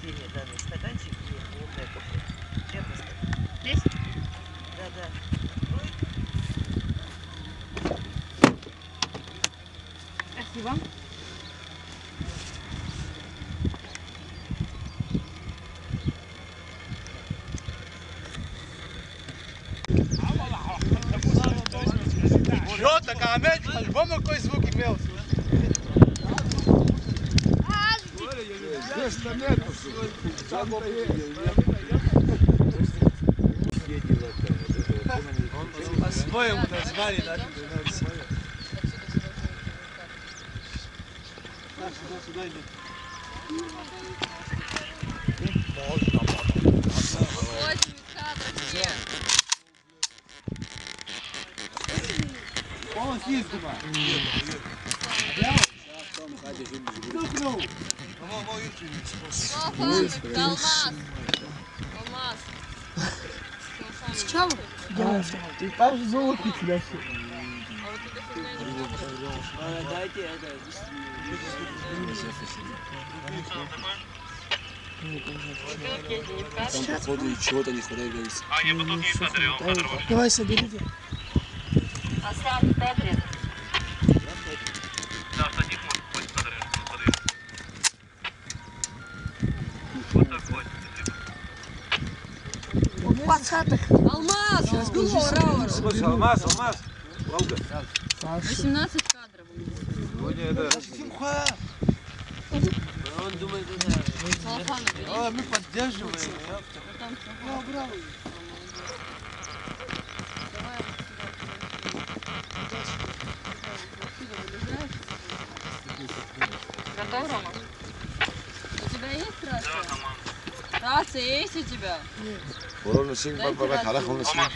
Ксения, да, стаканчик и умная кофе. Где поставить? Здесь? Да, да. Спасибо. Что, так Ахмед, альбом какой звук имел? Здесь-то нету. По-своему назвали, да? Сюда идет. Он съест, Алмаз. Алмаз. Сначала? Да. Ты там же золото тебя все. Дайте это. Там, походу, чего-то не хватает, говорится. Давай соберите. Оставь в кадре. Да, садик может быть подвижен. Вот такой. Пацаток. Алмаз! Ура! Слушай, алмаз, Волга. 18 кадров. Он думает, это... Целлофан убери. А, мы поддерживаем. Потом О, браво. Готов, Рома? У тебя есть рация? Рация есть у тебя? Ворона синг, папа, харах, он синг.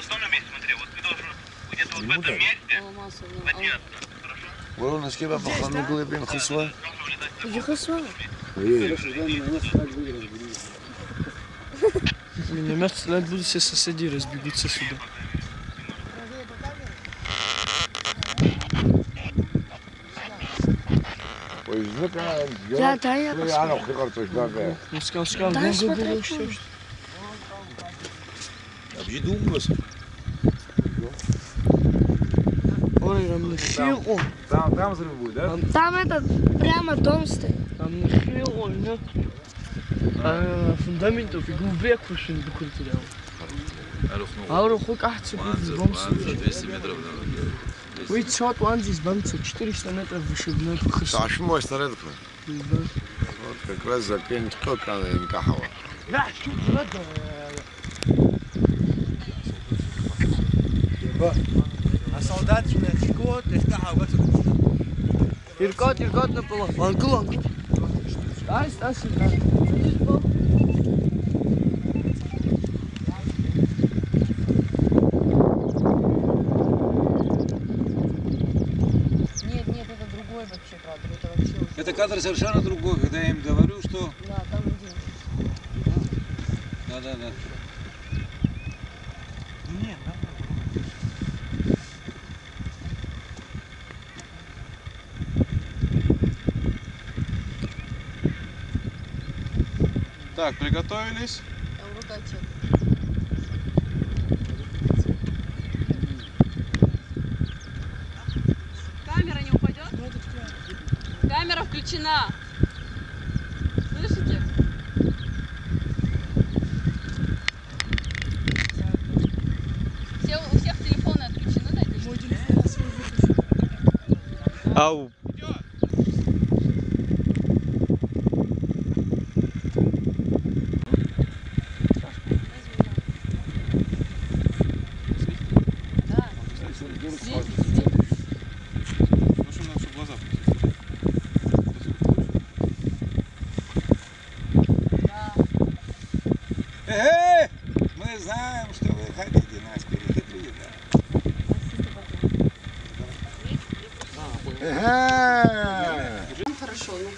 Стой на месте, смотри, вот ты должен где-то вот в этом месте Алмаз. подняться. Хорошо? Ворона синг, папа, хану гулебин, хусва. Иди хасва. Миномет стрелять будут, все соседи разбегутся сюда. Да, да, я посмотрю. Ну, сказал, Дай вон смотреть было все, будешь. что... Объедумывайся. Ой, там нахил, Там взрыв будет, да? Там этот, прямо дом стоит. там нахил, нет. Фундаментов и глубек вышли бухгалтерия. Ауру хук ахцы будет бомсы. 200 метров. Вы чё, вон здесь бомсы, 400 метров вышибной похож. Сашу мой старый. Вот как раз закинь, кто там кахава. Да, что надо? А солдат что на тикот, эскаха, вот. Иркот на полу. Англ. Стай сюда. Нет, это другой вообще кадр. Это вообще... Это кадр совершенно другой, когда я им говорю, что... Да, там один. Да. Нет, Так, приготовились. Там рука чек. Камера не упадет? Камера включена. Слышите? У всех телефоны отключены на этой штуке? Ау. Мы знаем, что вы хотите нас перехитрить, да? Хорошо, ну.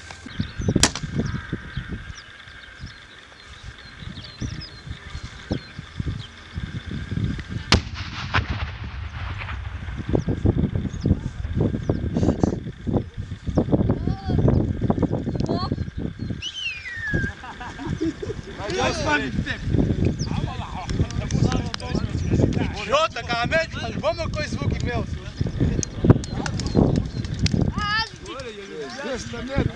Що така Америка? По-любому якийсь звук імел. Здесь-то нету.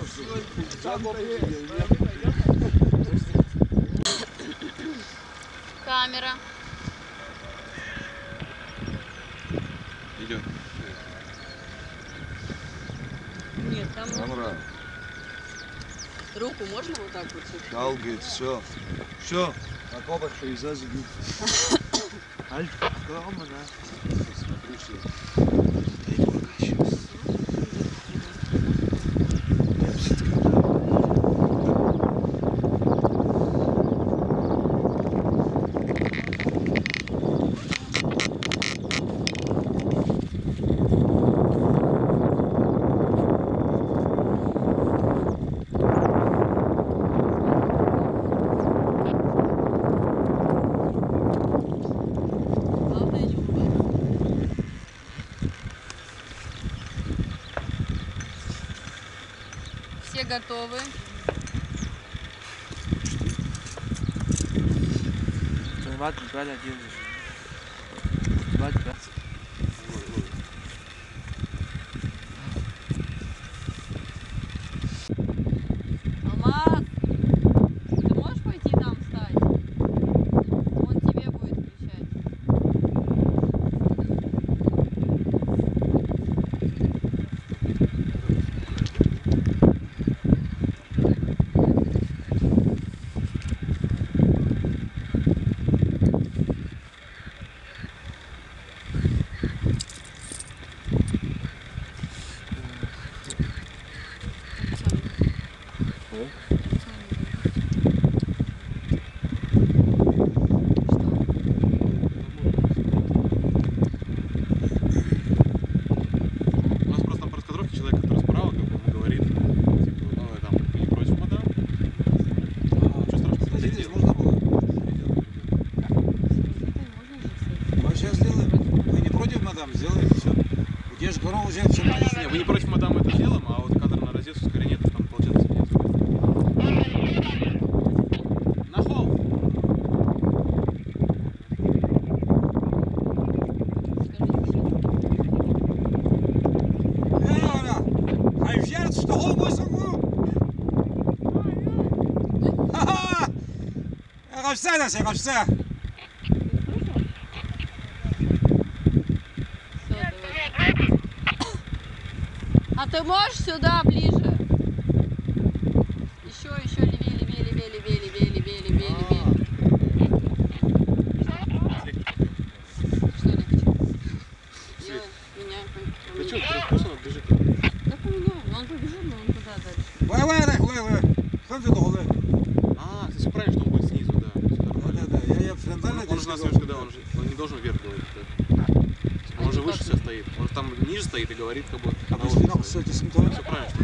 Камера. Идет. Нет, там Камера. руку можно вот так вот? Шалгает, все. Все. На копочку и зазубит. Альф, кому, да? Смотри, что. Главное не упасть. Все готовы? Занимать неправильно держишь. Занимать неправильно. Алмаз, ты можешь пойти там встать? Он тебе будет кричать. У нас просто там по раскадровке человек, который справа, как бы, он говорит, типа, ну, там, не против мадам. Ничего страшного. Здесь можно было? Мы сейчас сделаем. Вы не против, мадам? Сделаем все. Где же корову взять? Все Не, вы не против мадам это сделаем, а вот кадр на розетку скорее нет, потому что там получается нет. На холм! Хай взять, что голову высоку! Ха-ха! Рався нас, рався! Всё, давай. А ты можешь сюда ближе? Еще левее, левее, левее, левее, левее, левее, левее, левее. Что легче? Делай, меняй. Да что, пусть он бежит. Да поменяй. Он побежит, но он туда дальше. Лай. Хам ты голы. А, кстати, правильно, что он будет снизу, да. Всё нормально. Да, я фронтально Он же на свежке, да, он не должен вверх говорить. Да. Типа, он же выше себя стоит. Он же там ниже стоит и говорит, как бы. А пусть нахуй с этим симптомом. Все правильно, что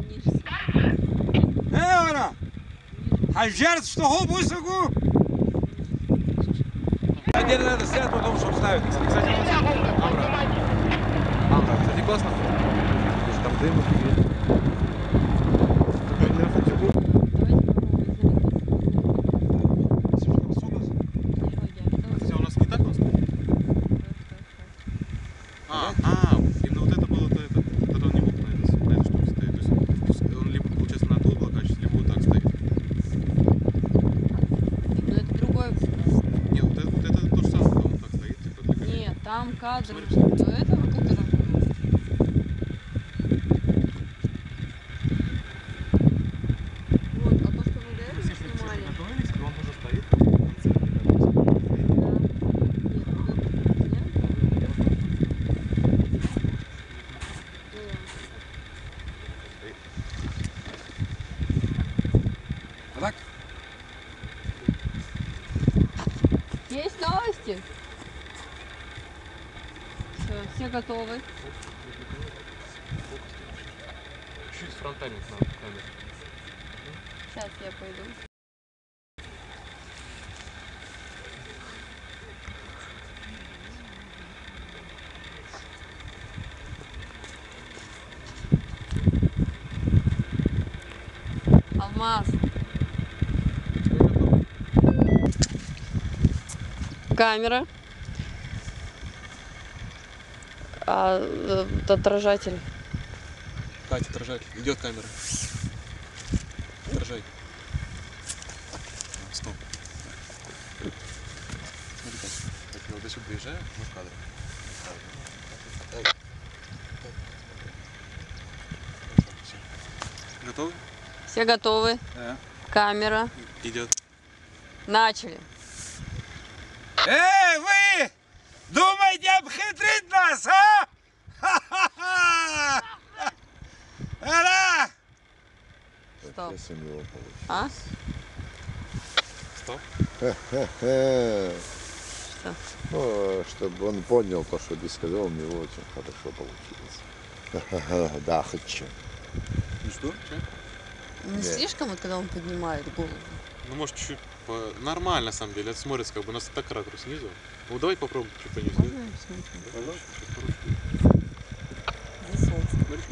Ниже. Ора! Хай взять, что голову высоку! Отдельно надо снять, потом чтобы ставить. Кстати, Амра, кстати, классно. Там дым. Кстати, у нас не так он стоит? Именно вот это было, вот это он не мог на этой штуке стоять. То есть он либо, получается, на ту облокачивается, либо вот так стоит. Но это другой. Нет, вот это то же самое, когда он так стоит, типа для коллег. Нет, там кадр Смотри. до этого, который... Вот, а то, что мы до этого снимали... Готовились, он уже стоит в конце. А так? Есть новости? Все готовы. Чуть фронтальник надо камеру. Сейчас я пойду. Алмаз, Камера. А отражатель. Катя, отражатель. Идет камера. Отражай. Стоп. Смотри, Катя. Так, я вот до сюда доезжаю, мы в кадре. Все. Готовы? Все готовы? Да. Камера. Идет. Начали. Эй, вы! Думаете обхитрить нас, а? Ха-ха-ха! Ара! Стоп. Если у него получится. А? Стоп. Что? Ну, чтобы он понял то, что ты сказал, у него очень хорошо получилось. Да, хочу. Ну что? Не слишком, вот когда он поднимает голову. Ну, может, чуть нормально, на самом деле. Это смотрится, как бы у нас так ракурс снизу. Ну, давай попробуем чуть понизу. Можно я посмотрю? Пожалуйста, сейчас хорошо. За солнце. Смотри.